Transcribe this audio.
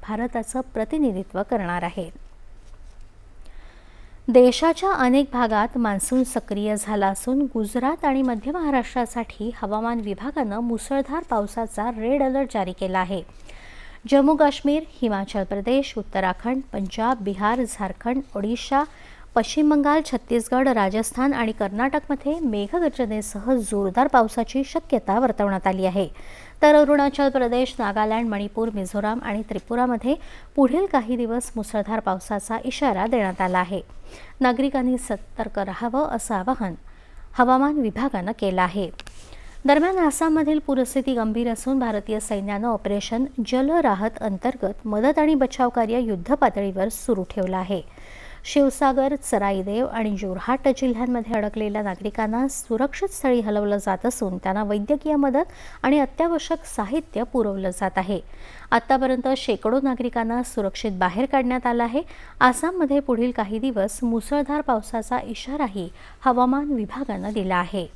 भारताचं प्रतिनिधित्व करणार आहे। देशाच्या अनेक भागात मान्सून सक्रिय झाला असून गुजरात आणि मध्य महाराष्ट्रासाठी हवामान विभागानं मुसळधार पावसाचा रेड अलर्ट जारी केला आहे। जम्मू काश्मीर, हिमाचल प्रदेश, उत्तराखंड, पंजाब, बिहार, झारखंड, ओडिशा, पश्चिम बंगाल, छत्तीसगड, राजस्थान आणि कर्नाटकमध्ये मेघगर्जनेसह जोरदार पावसाची शक्यता वर्तवण्यात आली आहे। तर अरुणाचल प्रदेश, नागालँड, मणिपूर, मिझोराम आणि त्रिपुरामध्ये पुढील काही दिवस मुसळधार पावसाचा इशारा देण्यात आला आहे। नागरिकांनी सतर्क राहावं असं आवाहन हवामान विभागानं केलं आहे। दरम्यान आसाममधील पूरस्थिती गंभीर असून भारतीय सैन्यानं ऑपरेशन जलराहत अंतर्गत मदत आणि बचाव कार्य युद्धपातळीवर सुरू ठेवलं आहे। शिवसागर, चराईदेव आणि जोरहाट जिल्ह्यांमध्ये अडकलेल्या नागरिकांना सुरक्षित स्थळी हलवलं जात असून त्यांना वैद्यकीय मदत आणि अत्यावश्यक साहित्य पुरवलं जात आहे। आतापर्यंत शेकडो नागरिकांना सुरक्षित बाहेर काढण्यात आलं आहे। आसाममध्ये पुढील काही दिवस मुसळधार पावसाचा इशाराही हवामान विभागानं दिला आहे।